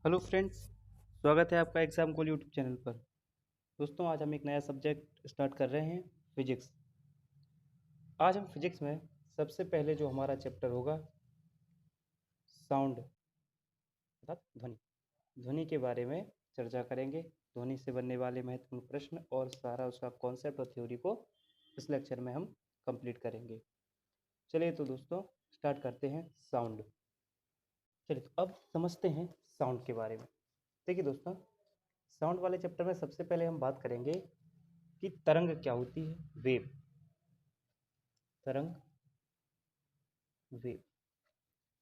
Hello friends, स्वागत है आपका एग्जाम कोल यूट्यूब चैनल पर। दोस्तों, आज हम एक नया सब्जेक्ट स्टार्ट कर रहे हैं, फिजिक्स। आज हम फिजिक्स में सबसे पहले जो हमारा चैप्टर होगा, साउंड अर्थात ध्वनि। ध्वनि के बारे में चर्चा करेंगे। ध्वनि से बनने वाले महत्वपूर्ण प्रश्न और सारा उसका कॉन्सेप्ट और थ्योरी को इस लेक्चर में हम कंप्लीट करेंगे। चलिए तो दोस्तों, स्टार्ट करते हैं साउंड। चलिए तो अब समझते हैं साउंड के बारे में। देखिए दोस्तों, साउंड वाले चैप्टर में सबसे पहले हम बात करेंगे कि तरंग क्या होती है। वेव, तरंग, वेव।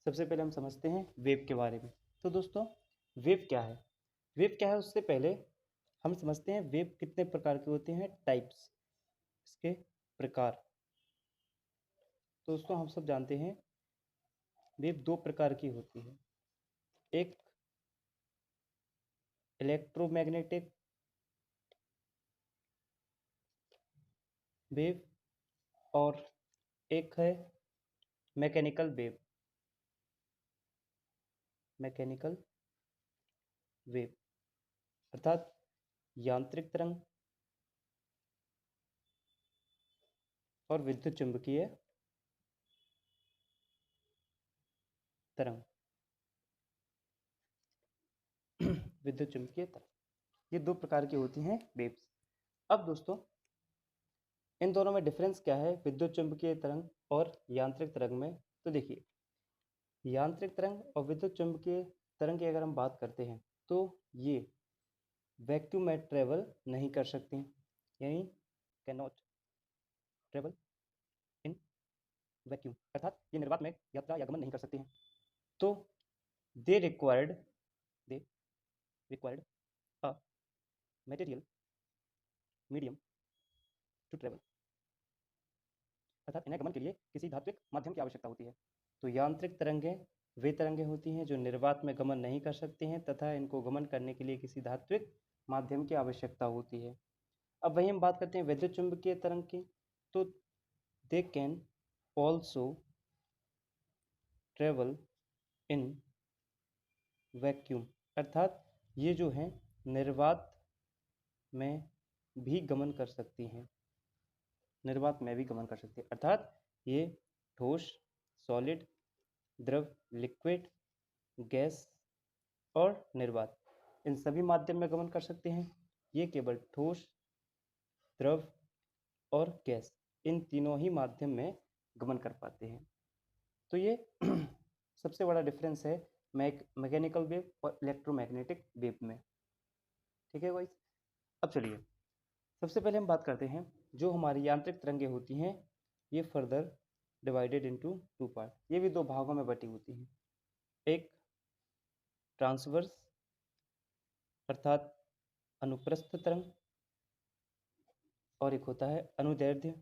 सबसे पहले हम समझते हैं वेव के बारे में। तो दोस्तों, वेव क्या है? वेव क्या है उससे पहले हम समझते हैं वेव कितने प्रकार के होते हैं, टाइप्स, इसके प्रकार। तो दोस्तों, हम सब जानते हैं वेव दो प्रकार की होती है। एक इलेक्ट्रोमैग्नेटिक वेव और एक है मैकेनिकल वेव, मैकेनिकल वेव अर्थात यांत्रिक तरंग और विद्युत चुंबकीय तरंग। विद्युत चुम्बकीय तरंग, ये दो प्रकार की होती हैं वेव्स। अब दोस्तों, इन दोनों में डिफरेंस क्या है, विद्युत चुम्बकीय तरंग और यांत्रिक तरंग में? तो देखिए, यांत्रिक तरंग और विद्युत चुम्बकीय तरंग की अगर हम बात करते हैं तो ये वैक्यूम में ट्रेवल नहीं कर सकते हैं, यानी can not travel in vacuum, अर्थात ये निर्वात में यात्रा या गमन नहीं कर सकते हैं। तो they required they required a material medium to travel, अर्थात इन्हें गमन के लिए किसी धात्विक माध्यम की आवश्यकता होती है। तो यांत्रिक तरंगें वे तरंगें होती हैं जो निर्वात में गमन नहीं कर सकती हैं तथा इनको गमन करने के लिए किसी धात्विक माध्यम की आवश्यकता होती है। अब वही हम बात करते हैं विद्युत चुम्बकीय तरंग की। तो they can also travel in vacuum, अर्थात ये जो हैं निर्वात में भी गमन कर सकती हैं, निर्वात में भी गमन कर सकती है, अर्थात ये ठोस, सॉलिड, द्रव, लिक्विड, गैस और निर्वात, इन सभी माध्यम में गमन कर सकते हैं। ये केवल ठोस, द्रव और गैस, इन तीनों ही माध्यम में गमन कर पाते हैं। तो ये सबसे बड़ा डिफरेंस है मैकेनिकल वेव और इलेक्ट्रोमैग्नेटिक वेव में। ठीक है गाइस, अब चलिए सबसे पहले हम बात करते हैं जो हमारी यांत्रिक तरंगें होती हैं, ये further divided into two part, ये भी दो भागों में बटी होती हैं। एक ट्रांसवर्स अर्थात अनुप्रस्थ तरंग और एक होता है अनुदैर्ध्य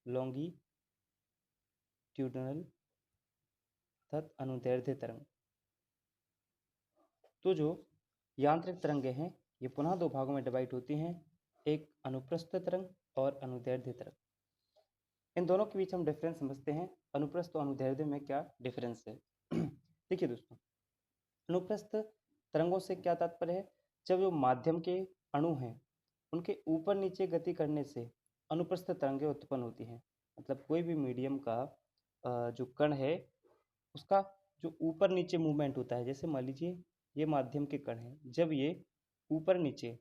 लॉन्गिट्यूडनल अर्थात अनुदैर्ध्य तरंग। तो जो यांत्रिक तरंगें हैं ये पुनः दो भागों में डिवाइड होती हैं, एक अनुप्रस्थ तरंग और अनुदैर्ध्य तरंग। इन दोनों के बीच हम डिफरेंस समझते हैं, अनुप्रस्थ और अनुदैर्ध्य में क्या डिफरेंस है। देखिए दोस्तों, अनुप्रस्थ तरंगों से क्या तात्पर्य है, जब जो माध्यम के अणु हैं उनके ऊपर नीचे गति करने से अनुप्रस्थ तरंगें उत्पन्न होती हैं। मतलब कोई भी मीडियम का जो कण है उसका जो ऊपर नीचे मूवमेंट होता है, जैसे मान लीजिए ये माध्यम के कण हैं, जब ये ऊपर नीचे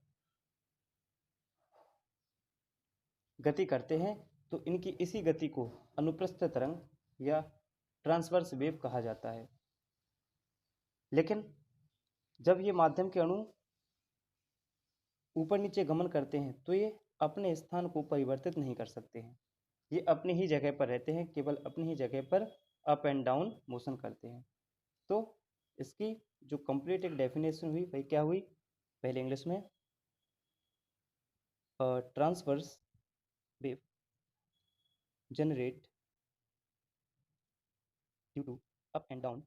गति करते हैं तो इनकी इसी गति को अनुप्रस्थ तरंग या ट्रांसवर्स वेव कहा जाता है। लेकिन जब ये माध्यम के अणु ऊपर नीचे गमन करते हैं तो ये अपने स्थान को परिवर्तित नहीं कर सकते हैं, ये अपनी ही जगह पर रहते हैं, केवल अपनी ही जगह पर अप एंड डाउन मोशन करते हैं। तो इसकी जो कंप्लीट एक डेफिनेशन हुई वही क्या हुई, पहले इंग्लिश में transverse wave generate due to up and down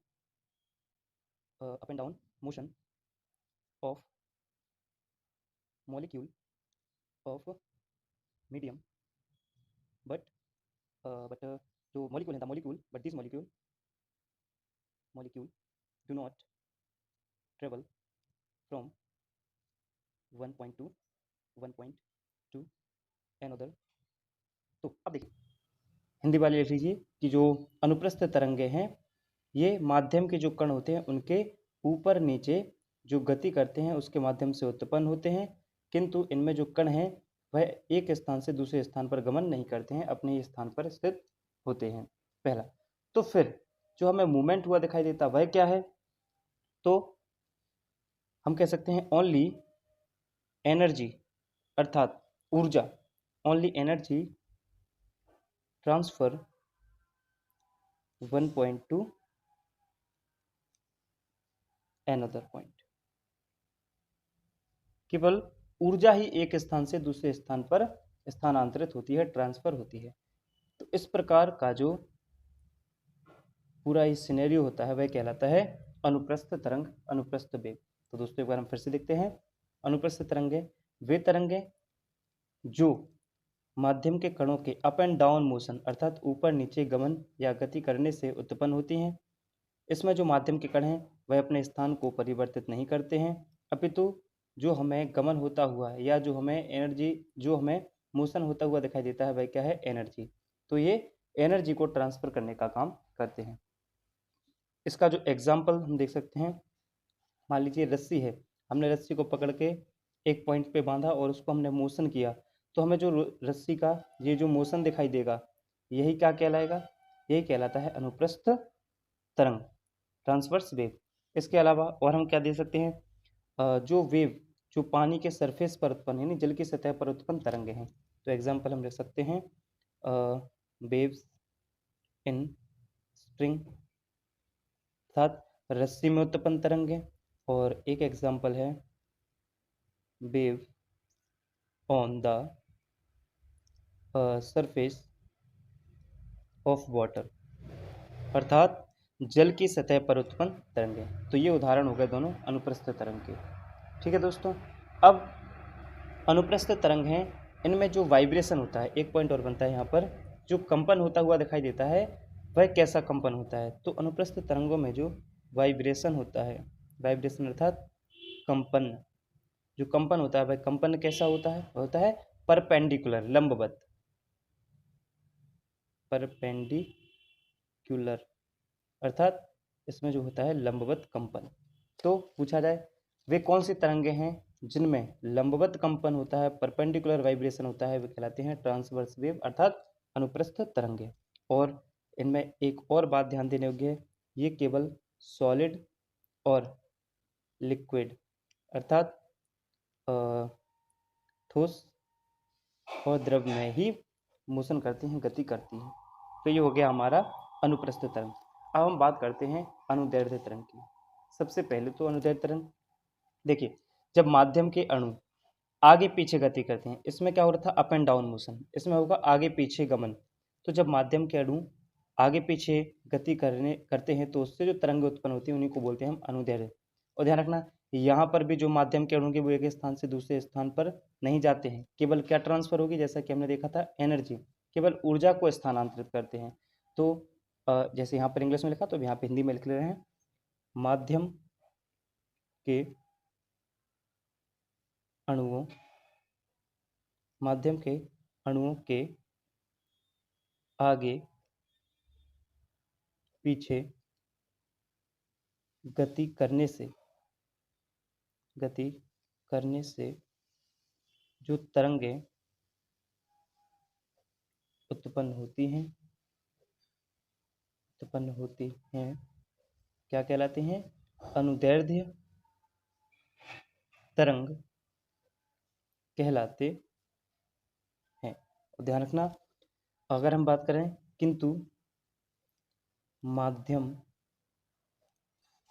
motion of molecule of medium but जो molecule है the molecule but this molecule do not travel from 1.2 1.2 another. तो अब देखिए हिंदी वाले लिख लीजिए कि जो अनुप्रस्थ तरंगे हैं ये माध्यम के जो कण होते हैं उनके ऊपर नीचे जो गति करते हैं उसके माध्यम से उत्पन्न होते हैं, किंतु इनमें जो कण हैं वह एक स्थान से दूसरे स्थान पर गमन नहीं करते हैं, अपने ही स्थान पर स्थित होते हैं। पहला। तो फिर जो हमें मूवमेंट हुआ दिखाई देता वह क्या है? तो हम कह सकते हैं ओनली एनर्जी अर्थात ऊर्जा, only energy transfer 1.2 another point। केवल ऊर्जा ही एक स्थान से दूसरे स्थान पर स्थानांतरित होती है, ट्रांसफर होती है। तो इस प्रकार का जो पूरा इस सिनेरियो होता है वह कहलाता है अनुप्रस्थ तरंग, अनुप्रस्थ वेग। तो दोस्तों एक बार हम फिर से देखते हैं। अनुप्रस्थ तरंगे वे तरंगे जो माध्यम के कणों के अप एंड डाउन मोशन अर्थात ऊपर नीचे गमन या गति करने से उत्पन्न होती हैं। इसमें जो माध्यम के कण हैं वह अपने स्थान को परिवर्तित नहीं करते हैं, अपितु जो हमें गमन होता हुआ या जो हमें एनर्जी, जो हमें मोशन होता हुआ दिखाई देता है वह क्या है? एनर्जी। तो ये एनर्जी को ट्रांसफर करने का काम करते हैं। इसका जो एग्जाम्पल हम देख सकते हैं, मान लीजिए रस्सी है, हमने रस्सी को पकड़ के एक पॉइंट पे बांधा और उसको हमने मोशन किया, तो हमें जो रस्सी का ये जो मोशन दिखाई देगा यही क्या कहलाएगा? यही कहलाता है अनुप्रस्थ तरंग, ट्रांसवर्स वेव। इसके अलावा और हम क्या दे सकते हैं? जो वेव जो पानी के सरफेस पर उत्पन्न यानी जल की सतह पर उत्पन्न तरंगे हैं, तो एग्जाम्पल हम लिख सकते हैं वेव्स इन स्ट्रिंग अर्थात रस्सी में उत्पन्न तरंगे, और एक एग्जाम्पल है wave on the surface of water अर्थात जल की सतह पर उत्पन्न तरंगे। तो ये उदाहरण हो गए दोनों अनुप्रस्थ तरंग के। ठीक है दोस्तों, अब अनुप्रस्थ तरंग हैं, इनमें जो वाइब्रेशन होता है, एक पॉइंट और बनता है यहाँ पर, जो कंपन होता हुआ दिखाई देता है वह कैसा कंपन होता है? तो अनुप्रस्थ तरंगों में जो वाइब्रेशन होता है, वाइब्रेशन अर्थात कंपन, जो कंपन होता है वह कंपन कैसा होता है? वह होता है परपेंडिकुलर, लंबवत, परपेंडिकुलर अर्थात इसमें जो होता है लंबवत कंपन। तो पूछा जाए वे कौन सी तरंगे हैं जिनमें लंबवत कंपन होता है, परपेंडिकुलर वाइब्रेशन होता है, वे कहलाते हैं ट्रांसवर्स वेव अर्थात अनुप्रस्थ तरंगे। और इनमें एक और बात ध्यान देने योग्य है, ये केवल सॉलिड और लिक्विड अर्थात ठोस और द्रव में ही मोशन करती हैं, गति करती हैं। तो ये हो गया हमारा अनुप्रस्थ तरंग। अब हम बात करते हैं अनुदैर्ध्य तरंग की। सबसे पहले तो अनुदैर्ध्य तरंग देखिए, जब माध्यम के अणु आगे पीछे गति करते हैं, इसमें क्या हो रहा था? अप एंड डाउन मोशन, इसमें होगा आगे पीछे गमन। तो जब माध्यम के अणु आगे पीछे गति करते हैं तो उससे जो तरंग उत्पन्न होती है उन्हीं को बोलते हैं हम अनुदैर्ध्य। और ध्यान रखना यहाँ पर भी जो माध्यम के अणु के वो एक स्थान से दूसरे स्थान पर नहीं जाते हैं, केवल क्या ट्रांसफर होगी? जैसा कि हमने देखा था एनर्जी, केवल ऊर्जा को स्थानांतरित करते हैं। तो जैसे यहाँ पर इंग्लिश में लिखा तो यहाँ पे हिंदी में लिख ले रहे हैं, माध्यम के अणुओं, माध्यम के अणुओं के आगे पीछे गति करने से जो तरंगे उत्पन्न होती हैं क्या कहलाती हैं? अनुदैर्ध्य तरंग कहलाते हैं। ध्यान रखना, अगर हम बात करें किंतु माध्यम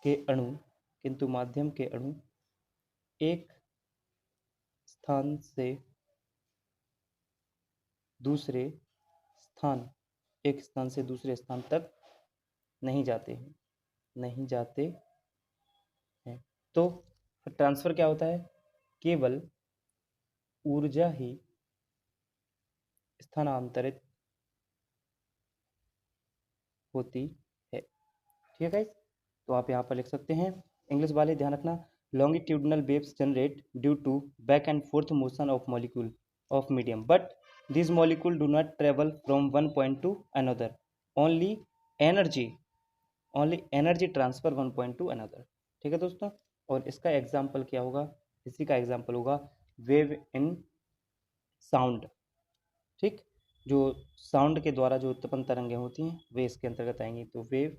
के अणु एक स्थान से दूसरे स्थान तक नहीं जाते हैं। तो ट्रांसफर क्या होता है? केवल ऊर्जा ही स्थानांतरित होती है। ठीक है गाइस, तो आप यहाँ पर लिख सकते हैं इंग्लिश वाले ध्यान रखना, longitudinal waves generate due to back and forth motion of molecule of medium, but these molecule do not travel from one point to another, only energy transfer one point to another। ठीक है दोस्तों, और इसका example क्या होगा, इसी का example होगा वेव इन साउंड। ठीक, जो साउंड के द्वारा जो उत्पन्न तरंगें होती हैं वे इसके अंतर्गत आएंगी। तो वेव,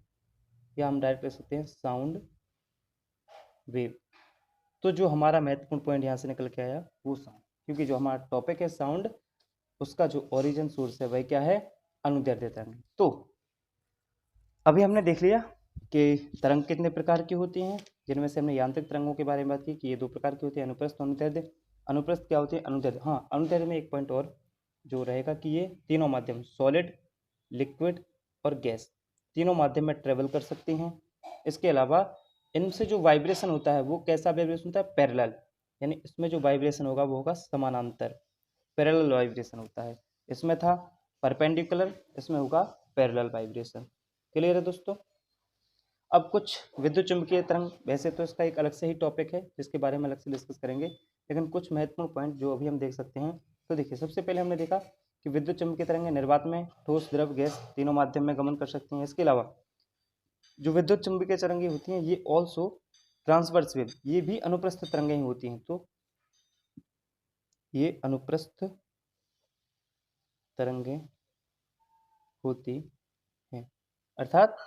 या हम डायरेक्ट लिख सकते हैं साउंड वेव। तो जो हमारा महत्वपूर्ण पॉइंट यहाँ से निकल के आया वो साउंड, क्योंकि जो हमारा टॉपिक है साउंड, उसका जो ओरिजिन सोर्स है वह क्या है, अनुदैर्ध्य तरंग। तो अभी हमने देख लिया कि तरंग कितने प्रकार की होती हैं, जिनमें से हमने यांत्रिक तरंगों के बारे में बात की कि ये 2 प्रकार की होती है, अनुप्रस्थ और अनुदैर्ध्य। अनुप्रस्थ क्या होती है, अनुदैर्ध्य। हाँ, अनुदैर्ध्य में एक पॉइंट और जो रहेगा कि ये तीनों माध्यम, सॉलिड, लिक्विड और गैस, तीनों माध्यम में ट्रेवल कर सकती हैं। इसके अलावा इनसे जो वाइब्रेशन होता है वो कैसा वाइब्रेशन होता है, पैरेलल, यानी इसमें जो वाइब्रेशन होगा वो होगा समानांतर, पैरेलल वाइब्रेशन होता है। इसमें था परपेंडिकुलर, इसमें होगा पैरेलल वाइब्रेशन। क्लियर है दोस्तों। अब कुछ विद्युत चुंबकीय तरंग, वैसे तो इसका एक अलग से ही टॉपिक है जिसके बारे में अलग से डिस्कस करेंगे, लेकिन कुछ महत्वपूर्ण पॉइंट जो अभी हम देख सकते हैं। तो देखिए, सबसे पहले हमने देखा कि विद्युत चुंबकीय तरंगें निर्वात में ठोस, द्रव, गैस तीनों माध्यम में गमन कर सकती हैं। इसके अलावा जो विद्युत चुंबकीय तरंगें होती हैं ये ऑल्सो ट्रांसवर्स वेव, ये भी अनुप्रस्थ तरंगें ही होती हैं। तो ये अनुप्रस्थ तरंगें होती हैं, अर्थात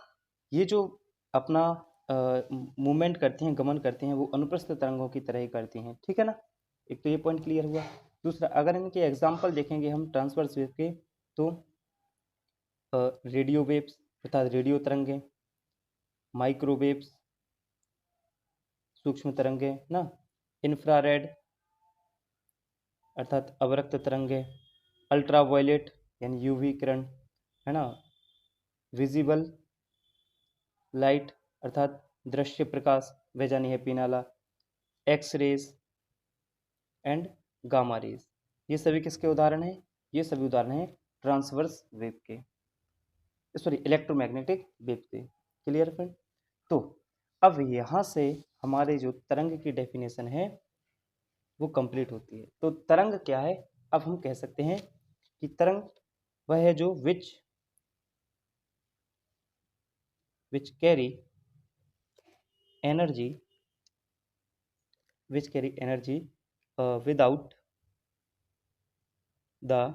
ये जो अपना मूवमेंट करती हैं, गमन करती हैं, वो अनुप्रस्थ तरंगों की तरह ही करती हैं। ठीक है ना, एक तो ये पॉइंट क्लियर हुआ। दूसरा, अगर इनके एग्जाम्पल देखेंगे हम ट्रांसवर्स वेव के, तो रेडियो वेव्स अर्थात रेडियो तरंगें, माइक्रोवेव्स सूक्ष्म तरंगें ना, इंफ्रारेड अर्थात अवरक्त तरंगें, अल्ट्रावायलेट यानी यूवी किरण है ना, विजिबल लाइट अर्थात दृश्य प्रकाश, वह जानी है पीनाला, X rays and gamma rays, ये सभी किसके उदाहरण हैं, ये सभी उदाहरण हैं ट्रांसवर्स वेव के, सॉरी इलेक्ट्रोमैग्नेटिक वेव के। Clear friend. तो अब यहाँ से हमारे जो तरंग की डेफिनेशन है वो कंप्लीट होती है। तो तरंग क्या है, अब हम कह सकते हैं कि तरंग वह है जो which carry energy without the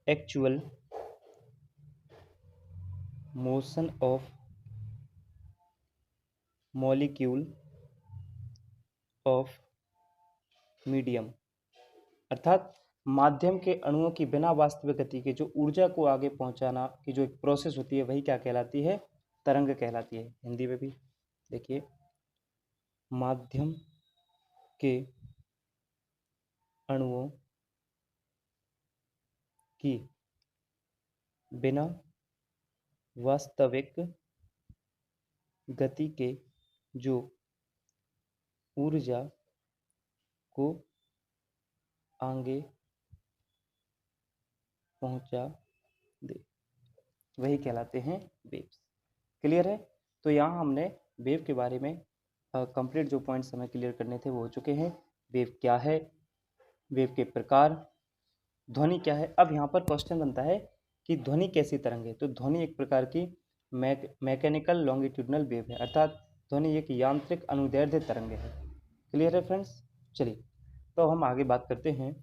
actual motion of molecule of medium, अर्थात माध्यम के अणुओं की बिना वास्तविक गति के जो ऊर्जा को आगे पहुंचाना की जो एक प्रोसेस होती है वही क्या कहलाती है, तरंग कहलाती है। हिंदी में भी देखिए, माध्यम के अणुओं की बिना वास्तविक गति के जो ऊर्जा को आगे पहुंचा दे वही कहलाते हैं वेव्स। क्लियर है। तो यहाँ हमने वेव के बारे में कंप्लीट जो पॉइंट्स हमें क्लियर करने थे वो हो चुके हैं। वेव क्या है, वेव के प्रकार, ध्वनि क्या है। अब यहाँ पर क्वेश्चन बनता है कि ध्वनि कैसी तरंग है। तो ध्वनि एक प्रकार की मैकेनिकल लॉन्गिट्यूडनल वेव है, अर्थात ध्वनि एक यांत्रिक अनुदैर्ध्य तरंग है। क्लियर है फ्रेंड्स। चलिए तो हम आगे बात करते हैं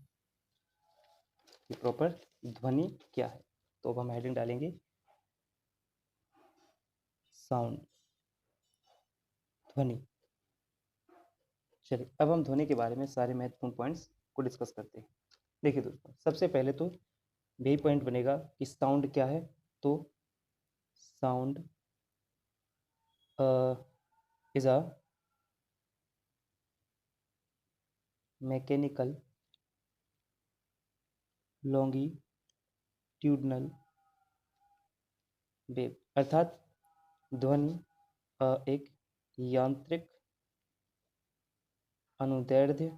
कि प्रॉपर ध्वनि क्या है। तो अब हम हेडिंग डालेंगे साउंड, ध्वनि। चलिए अब हम ध्वनि के बारे में सारे महत्वपूर्ण पॉइंट्स को डिस्कस करते हैं। देखिए दोस्तों, सबसे पहले तो यही पॉइंट बनेगा कि साउंड क्या है। तो sound is a mechanical longitudinal wave, अर्थात ध्वनि एक यांत्रिक अनुदैर्ध्य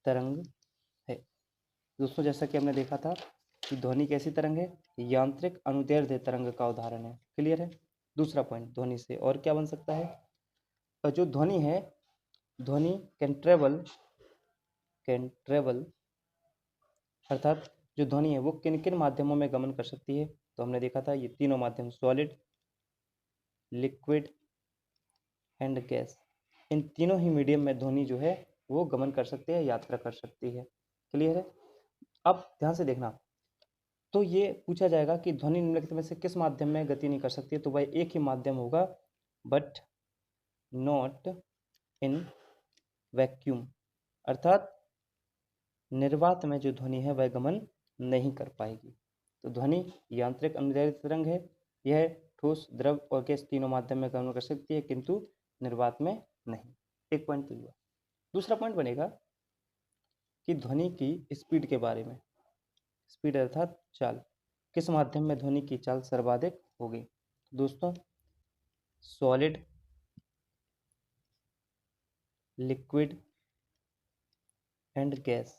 तरंग है। दोस्तों जैसा कि हमने देखा था कि ध्वनि कैसी तरंग है, यांत्रिक अनुदैर्ध्य तरंग का उदाहरण है। क्लियर है। दूसरा पॉइंट, ध्वनि से और क्या बन सकता है? और जो ध्वनि है, ध्वनि कैन ट्रेवल अर्थात जो ध्वनि है वो किन किन माध्यमों में गमन कर सकती है? तो हमने देखा था ये तीनों माध्यम, सॉलिड, लिक्विड एंड गैस, इन तीनों ही मीडियम में ध्वनि जो है वो गमन कर सकती है, यात्रा कर सकती है। क्लियर है? अब ध्यान से देखना, तो ये पूछा जाएगा कि ध्वनि निम्नलिखित में से किस माध्यम में गति नहीं कर सकती है? तो भाई एक ही माध्यम होगा, बट नॉट इन वैक्यूम, अर्थात निर्वात में जो ध्वनि है वह गमन नहीं कर पाएगी। तो ध्वनि यांत्रिक अनुदैर्ध्य तरंग है, यह ठोस, द्रव और गैस तीनों माध्यम में गमन कर सकती है, किंतु निर्वात में नहीं। एक पॉइंट तो हुआ। दूसरा पॉइंट बनेगा कि ध्वनि की स्पीड के बारे में। स्पीड अर्थात चाल, किस माध्यम में ध्वनि की चाल सर्वाधिक होगी? दोस्तों, सॉलिड, लिक्विड एंड गैस,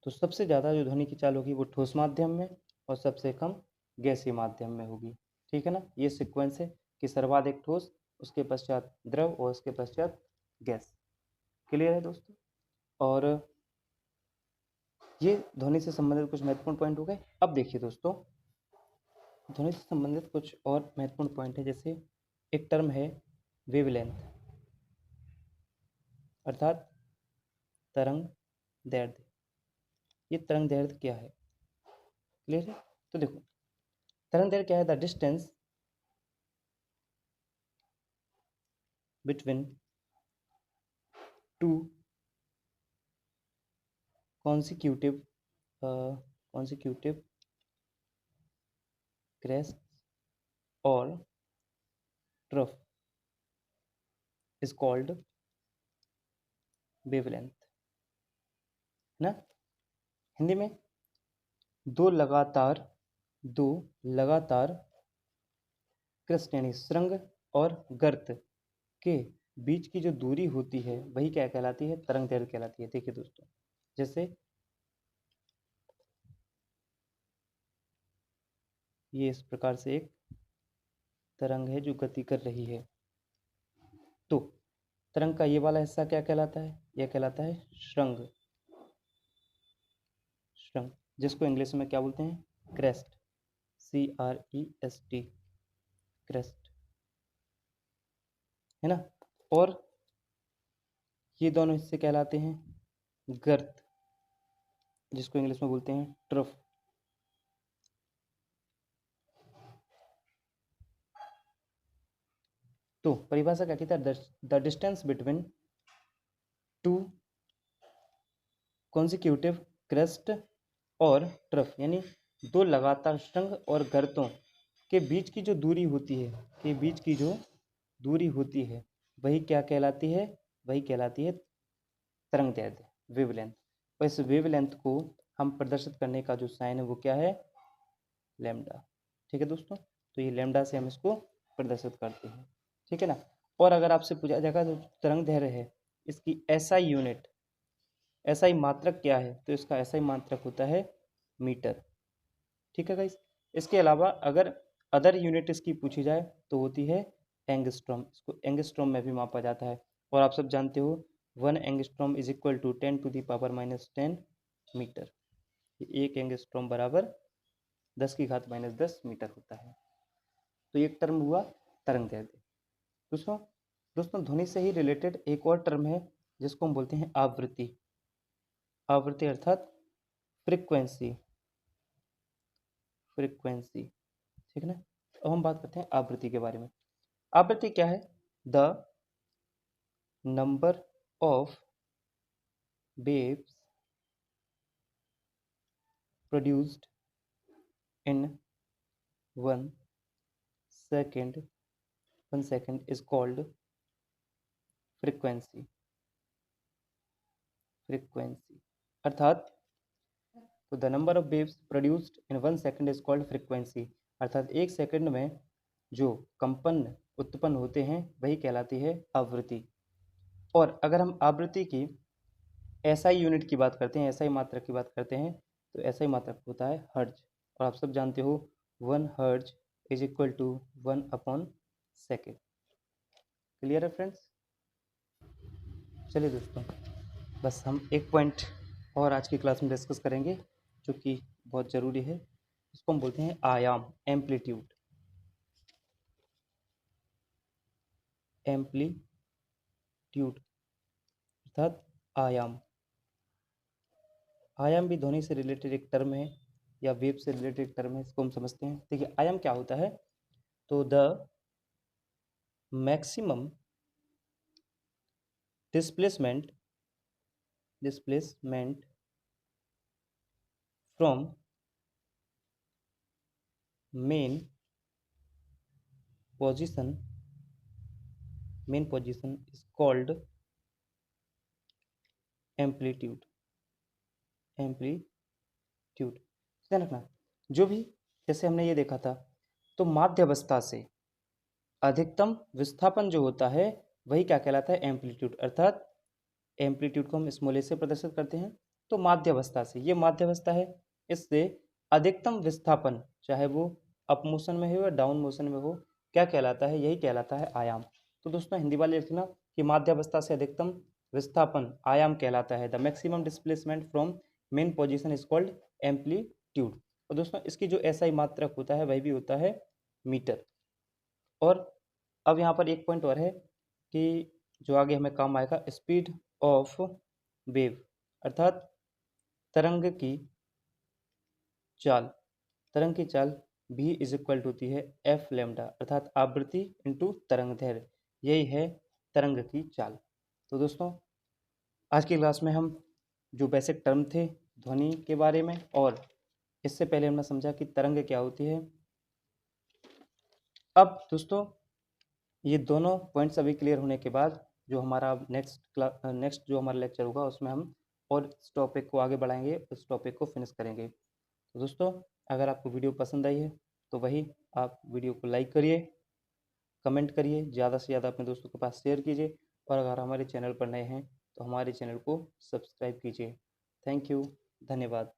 तो सबसे ज़्यादा जो ध्वनि की चाल होगी वो ठोस माध्यम में और सबसे कम गैसीय माध्यम में होगी। ठीक है ना? ये सीक्वेंस है कि सर्वाधिक ठोस, उसके पश्चात द्रव और उसके पश्चात गैस। क्लियर है दोस्तों? और ये ध्वनि से संबंधित कुछ महत्वपूर्ण पॉइंट हो गए। अब देखिए दोस्तों, ध्वनि से संबंधित कुछ और महत्वपूर्ण पॉइंट है, जैसे एक टर्म है वेवलेंथ, अर्थात तरंग दैर्ध्य। ये तरंग दैर्ध्य क्या है? क्लियर है? तो देखो, तरंग दैर्ध्य क्या है? The distance between two consecutive crest or trough is called wavelength, है ना? हिंदी में दो लगातार क्रस्ट यानी सुरंग और गर्त के बीच की जो दूरी होती है वही क्या कहलाती है? तरंग दैर्ध्य कहलाती है। देखिए दोस्तों, जैसे ये इस प्रकार से एक तरंग है जो गति कर रही है, तो तरंग का ये वाला हिस्सा क्या कहलाता है? यह कहलाता है श्रृंग, जिसको इंग्लिश में क्या बोलते हैं? क्रेस्ट, CREST, क्रेस्ट, है ना? और ये दोनों हिस्से कहलाते हैं गर्त, जिसको इंग्लिश में बोलते हैं ट्रफ। तो परिभाषा क्या कहता है? The distance between two consecutive crest और ट्रफ, यानी दो लगातार श्रृंग और गर्तों के बीच की जो दूरी होती है, वही क्या कहलाती है? वही कहलाती है तरंग दैर्ध्य, वेवलेंथ। और इस वेवलेंथ को हम प्रदर्शित करने का जो साइन है वो क्या है? लैम्डा। ठीक है दोस्तों, तो ये लैम्डा से हम इसको प्रदर्शित करते हैं। ठीक है ना? और अगर आपसे पूछा जाएगा तो तरंग दैर्ध्य है, इसकी एसआई यूनिट, एसआई मात्रक क्या है? तो इसका एसआई मात्रक होता है मीटर। ठीक है गाइस? इसके अलावा अगर अदर यूनिट इसकी पूछी जाए तो होती है एंगस्ट्रॉम, इसको एंगस्ट्रॉम में भी मापा जाता है। और आप सब जानते हो 1 angstrom is equal to 10⁻⁻10 metre. एक एंगस्ट्रॉम बराबर 10⁻⁻10 मीटर होता है। तो एक टर्म हुआ तरंग दैर्ध्य। दोस्तों ध्वनि से ही रिलेटेड एक और टर्म है जिसको हम बोलते हैं आवृत्ति। आवृत्ति अर्थात फ्रीक्वेंसी, ठीक है ना? अब हम बात करते हैं आवृत्ति के बारे में। आवृत्ति क्या है? The number of waves produced in 1 second is called frequency, अर्थात तो the number of waves produced in 1 second is called frequency, अर्थात एक सेकंड में जो कंपन उत्पन्न होते हैं वही कहलाती है आवृत्ति। और अगर हम आवृत्ति की एसआई यूनिट की बात करते हैं, एसआई मात्रक की बात करते हैं, तो ऐसा ही मात्रक होता है हर्ज। और आप सब जानते हो 1 हर्ज इज इक्वल टू 1/सेकेंड। क्लियर है फ्रेंड्स? चलिए दोस्तों, बस हम एक पॉइंट और आज की क्लास में डिस्कस करेंगे जो कि बहुत ज़रूरी है। इसको हम बोलते हैं आयाम, एम्पलीट्यूड। एम्पलीट्यूड अर्थात आयाम। आयाम भी ध्वनि से रिलेटेड एक टर्म है या वेव से रिलेटेड एक टर्म है, इसको हम समझते हैं। देखिए आयाम क्या होता है, तो the maximum displacement from main position is called amplitude. ध्यान रखना, जो भी जैसे हमने ये देखा था, तो माध्यावस्था से अधिकतम विस्थापन जो होता है वही क्या कहलाता है, एम्पलीट्यूड। अर्थात एम्पलीट्यूड को हम स्मॉल ए से प्रदर्शित करते हैं। तो माध्यावस्था से, ये माध्यावस्था है, इससे अधिकतम विस्थापन चाहे वो अप मोशन में हो या डाउन मोशन में हो, क्या कहलाता है, यही कहलाता है आयाम। तो दोस्तों हिंदी वाले लिखना कि माध्यावस्था से अधिकतम विस्थापन आयाम कहलाता है। The maximum displacement from main position is called amplitude. और दोस्तों इसकी जो ऐसा ही मात्रक होता है वही भी होता है मीटर। और अब यहाँ पर एक पॉइंट और है कि जो आगे हमें काम आएगा, स्पीड ऑफ वेव अर्थात तरंग की चाल भी इज इक्वल टू होती है एफ लेमडा, अर्थात आवृत्ति इंटू तरंग दैर्घ्य, यही है तरंग की चाल। तो दोस्तों आज की क्लास में हम जो बेसिक टर्म थे ध्वनि के बारे में, और इससे पहले हमने समझा कि तरंग क्या होती है। अब दोस्तों ये दोनों पॉइंट्स अभी क्लियर होने के बाद जो हमारा नेक्स्ट जो हमारा लेक्चर होगा उसमें हम और इस टॉपिक को आगे बढ़ाएंगे, इस टॉपिक को फिनिश करेंगे। तो दोस्तों अगर आपको वीडियो पसंद आई है तो वही आप वीडियो को लाइक करिए, कमेंट करिए, ज़्यादा से ज़्यादा अपने दोस्तों के पास शेयर कीजिए, और अगर हमारे चैनल पर नए हैं तो हमारे चैनल को सब्सक्राइब कीजिए। थैंक यू, धन्यवाद।